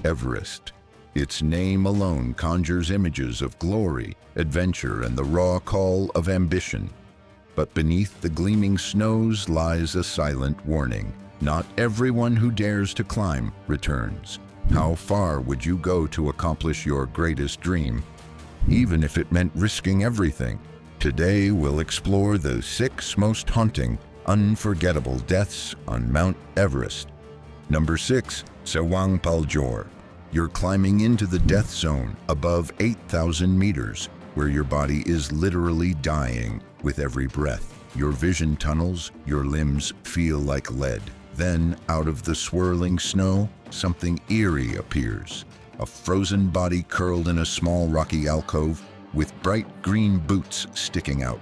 Everest. Its name alone conjures images of glory, adventure, and the raw call of ambition. But beneath the gleaming snows lies a silent warning. Not everyone who dares to climb returns. How far would you go to accomplish your greatest dream, even if it meant risking everything? Today we'll explore the 6 most haunting, unforgettable deaths on Mount Everest. Number 6. Sewang Paljor. You're climbing into the death zone above 8,000 meters, where your body is literally dying with every breath. Your vision tunnels, your limbs feel like lead. Then, out of the swirling snow, something eerie appears. A frozen body curled in a small rocky alcove with bright green boots sticking out.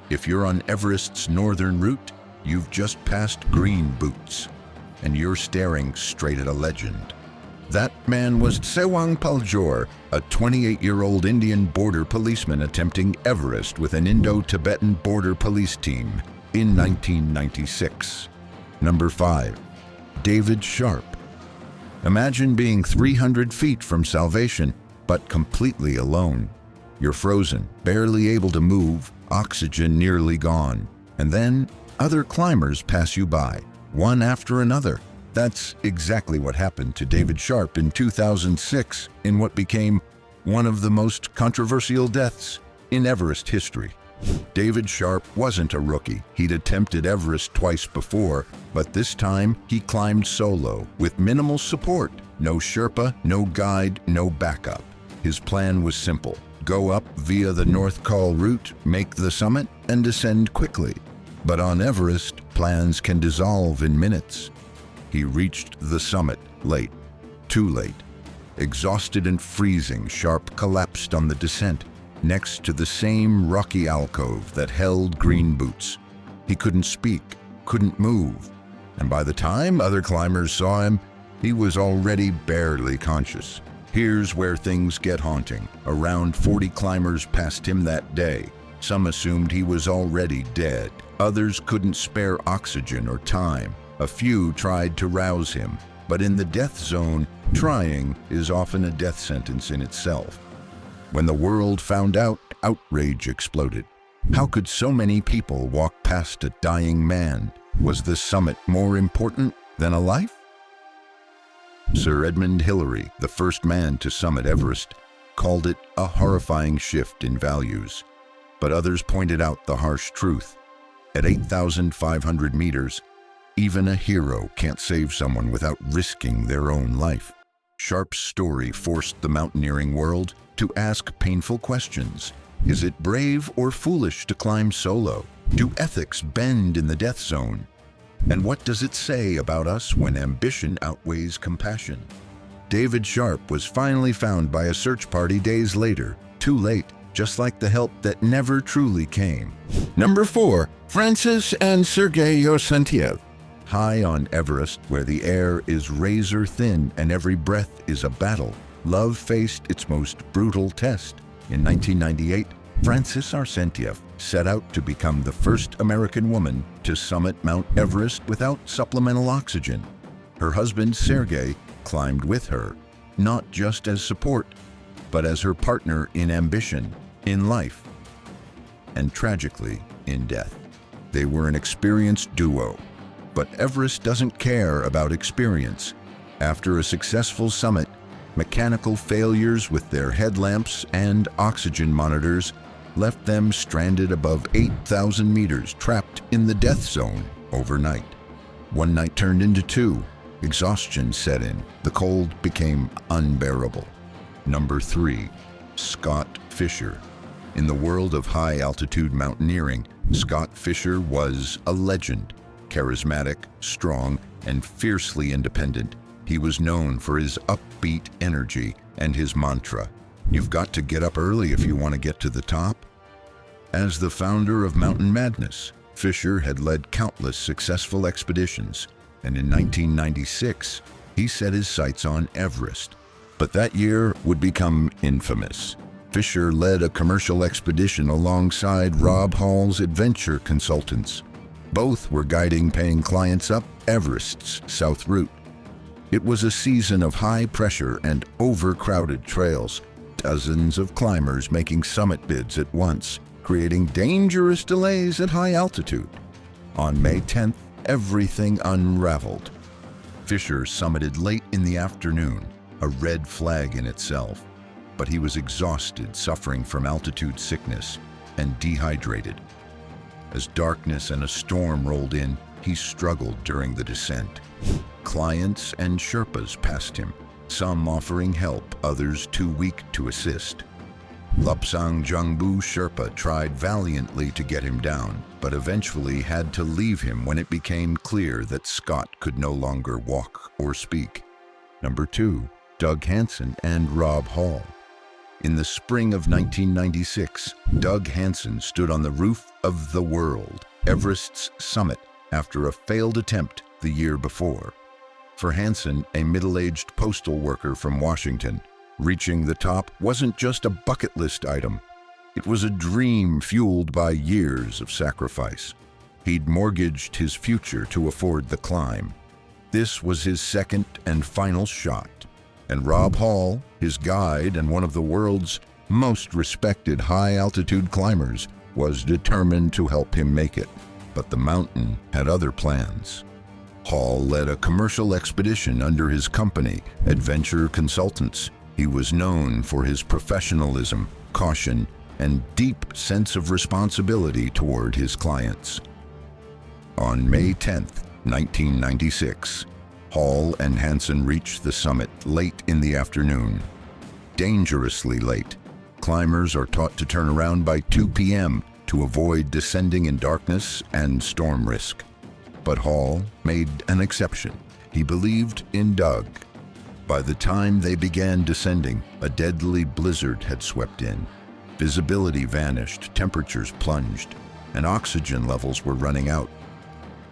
If you're on Everest's northern route, you've just passed green boots, and you're staring straight at a legend. That man was Sewang Paljor, a 28-year-old Indian border policeman attempting Everest with an Indo-Tibetan border police team in 1996. Number 5. David Sharp. Imagine being 300 feet from salvation, but completely alone. You're frozen, barely able to move, oxygen nearly gone. And then other climbers pass you by, one after another. That's exactly what happened to David Sharp in 2006 in what became one of the most controversial deaths in Everest history. David Sharp wasn't a rookie. He'd attempted Everest twice before, but this time he climbed solo with minimal support. No Sherpa, no guide, no backup. His plan was simple: go up via the North Col route, make the summit, and descend quickly. But on Everest, plans can dissolve in minutes. He reached the summit late, too late. Exhausted and freezing, Sharp collapsed on the descent, next to the same rocky alcove that held green boots. He couldn't speak, couldn't move, and by the time other climbers saw him, he was already barely conscious. Here's where things get haunting. Around 40 climbers passed him that day. Some assumed he was already dead. Others couldn't spare oxygen or time. A few tried to rouse him, but in the death zone, trying is often a death sentence in itself. When the world found out, outrage exploded. How could so many people walk past a dying man? Was the summit more important than a life? Sir Edmund Hillary, the first man to summit Everest, called it a horrifying shift in values. But others pointed out the harsh truth. At 8,500 meters, even a hero can't save someone without risking their own life. Sharp's story forced the mountaineering world to ask painful questions. Is it brave or foolish to climb solo? Do ethics bend in the death zone? And what does it say about us when ambition outweighs compassion? David Sharp was finally found by a search party days later, too late, just like the help that never truly came. Number 4. Francis and Sergei Yosentiev. High on Everest, where the air is razor thin and every breath is a battle, love faced its most brutal test. In 1998, Francis Arsentiev set out to become the first American woman to summit Mount Everest without supplemental oxygen. Her husband, Sergei, climbed with her, not just as support, but as her partner in ambition, in life, and tragically, in death. They were an experienced duo. But Everest doesn't care about experience. After a successful summit, mechanical failures with their headlamps and oxygen monitors left them stranded above 8,000 meters, trapped in the death zone overnight. One night turned into 2. Exhaustion set in. The cold became unbearable. Number 3. Scott Fisher. In the world of high-altitude mountaineering, Scott Fisher was a legend. Charismatic, strong, and fiercely independent, he was known for his upbeat energy and his mantra, "You've got to get up early if you want to get to the top." As the founder of Mountain Madness, Fisher had led countless successful expeditions, and in 1996, he set his sights on Everest. But that year would become infamous. Fisher led a commercial expedition alongside Rob Hall's adventure consultants. Both were guiding paying clients up Everest's south route. It was a season of high pressure and overcrowded trails, dozens of climbers making summit bids at once, creating dangerous delays at high altitude. On May 10th, everything unraveled. Fisher summited late in the afternoon, a red flag in itself, but he was exhausted, suffering from altitude sickness, and dehydrated. As darkness and a storm rolled in, he struggled during the descent. Clients and Sherpas passed him, some offering help, others too weak to assist. Lobsang Jungbu Sherpa tried valiantly to get him down, but eventually had to leave him when it became clear that Scott could no longer walk or speak. Number 2, Doug Hansen and Rob Hall. In the spring of 1996, Doug Hansen stood on the roof of the world, Everest's summit, after a failed attempt the year before. For Hansen, a middle-aged postal worker from Washington, reaching the top wasn't just a bucket list item. It was a dream fueled by years of sacrifice. He'd mortgaged his future to afford the climb. This was his second and final shot. And Rob Hall, his guide and one of the world's most respected high-altitude climbers, was determined to help him make it. But the mountain had other plans. Hall led a commercial expedition under his company, Adventure Consultants. He was known for his professionalism, caution, and deep sense of responsibility toward his clients. On May 10th, 1996, Hall and Hansen reached the summit late in the afternoon. Dangerously late. Climbers are taught to turn around by 2 p.m. to avoid descending in darkness and storm risk. But Hall made an exception. He believed in Doug. By the time they began descending, a deadly blizzard had swept in. Visibility vanished, temperatures plunged, and oxygen levels were running out.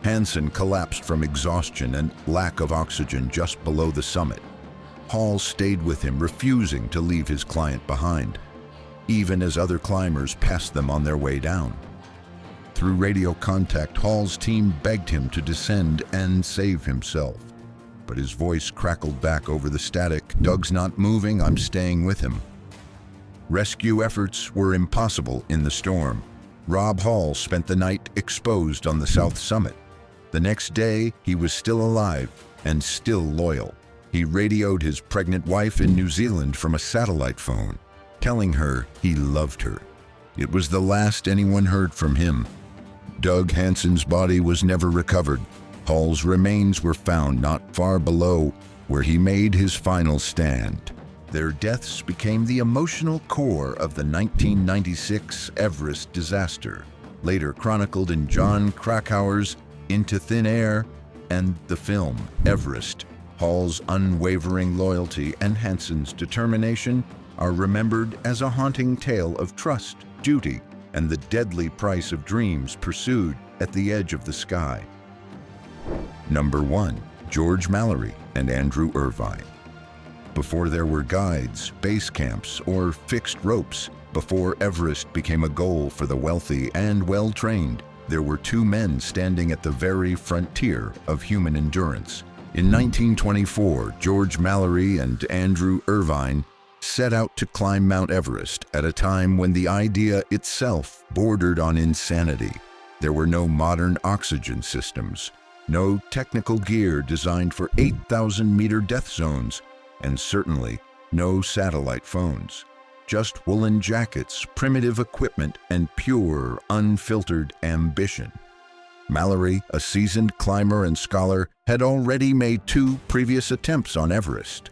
Hansen collapsed from exhaustion and lack of oxygen just below the summit. Hall stayed with him, refusing to leave his client behind, even as other climbers passed them on their way down. Through radio contact, Hall's team begged him to descend and save himself. But his voice crackled back over the static, "Doug's not moving, I'm staying with him." Rescue efforts were impossible in the storm. Rob Hall spent the night exposed on the south summit. The next day, he was still alive and still loyal. He radioed his pregnant wife in New Zealand from a satellite phone, telling her he loved her. It was the last anyone heard from him. Doug Hansen's body was never recovered. Hall's remains were found not far below where he made his final stand. Their deaths became the emotional core of the 1996 Everest disaster, later chronicled in John Krakauer's Into Thin Air and the film Everest. Hall's unwavering loyalty and Hansen's determination are remembered as a haunting tale of trust, duty, and the deadly price of dreams pursued at the edge of the sky. Number 1. George Mallory and Andrew Irvine. Before there were guides, base camps, or fixed ropes, before Everest became a goal for the wealthy and well-trained, there were two men standing at the very frontier of human endurance. In 1924, George Mallory and Andrew Irvine set out to climb Mount Everest at a time when the idea itself bordered on insanity. There were no modern oxygen systems, no technical gear designed for 8,000-meter death zones, and certainly no satellite phones. Just woolen jackets, primitive equipment, and pure, unfiltered ambition. Mallory, a seasoned climber and scholar, had already made 2 previous attempts on Everest.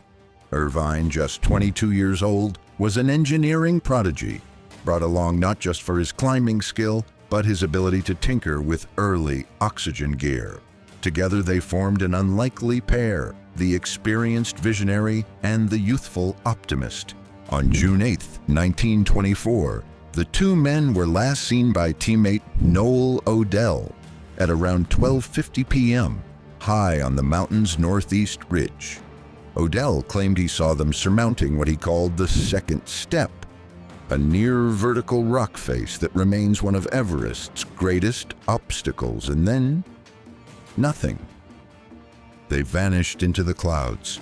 Irvine, just 22 years old, was an engineering prodigy, brought along not just for his climbing skill, but his ability to tinker with early oxygen gear. Together they formed an unlikely pair, the experienced visionary and the youthful optimist. On June 8, 1924, the two men were last seen by teammate Noel Odell at around 12:50 p.m., high on the mountain's northeast ridge. Odell claimed he saw them surmounting what he called the second step, a near-vertical rock face that remains one of Everest's greatest obstacles, and then nothing. they vanished into the clouds.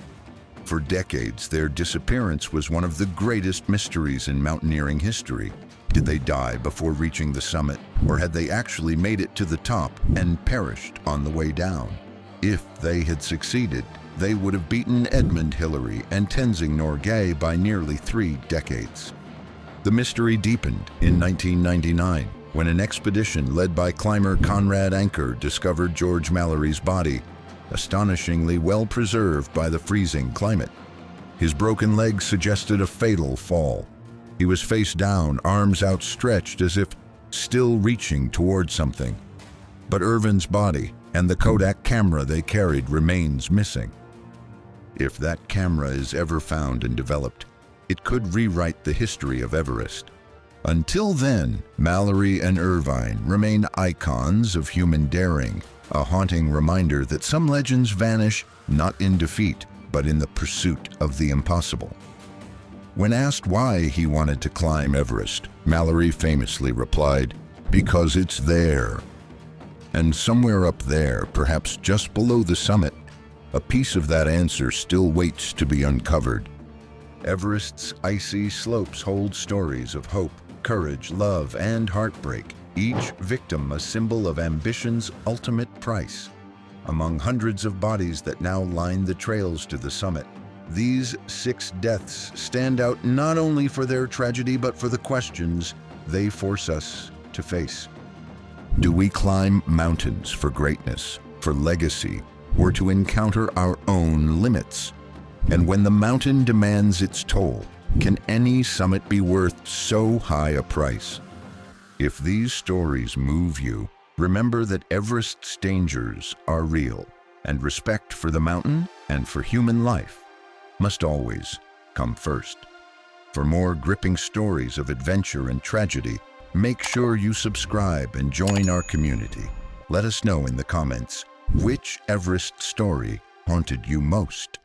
For decades, their disappearance was one of the greatest mysteries in mountaineering history. Did they die before reaching the summit, or had they actually made it to the top and perished on the way down? If they had succeeded, they would have beaten Edmund Hillary and Tenzing Norgay by nearly 3 decades. The mystery deepened in 1999, when an expedition led by climber Conrad Anker discovered George Mallory's body, astonishingly well preserved by the freezing climate. His broken leg suggested a fatal fall. He was face down, arms outstretched as if still reaching toward something. But Irvin's body and the Kodak camera they carried remains missing. If that camera is ever found and developed, it could rewrite the history of Everest. Until then, Mallory and Irvine remain icons of human daring, a haunting reminder that some legends vanish not in defeat, but in the pursuit of the impossible. When asked why he wanted to climb Everest, Mallory famously replied, "Because it's there." And somewhere up there, perhaps just below the summit, a piece of that answer still waits to be uncovered. Everest's icy slopes hold stories of hope, courage, love, and heartbreak, each victim a symbol of ambition's ultimate price. Among hundreds of bodies that now line the trails to the summit, these 6 deaths stand out not only for their tragedy but for the questions they force us to face. Do we climb mountains for greatness, for legacy, or to encounter our own limits? And when the mountain demands its toll, can any summit be worth so high a price? If these stories move you, remember that Everest's dangers are real, and respect for the mountain and for human life must always come first. For more gripping stories of adventure and tragedy, make sure you subscribe and join our community. Let us know in the comments which Everest story haunted you most.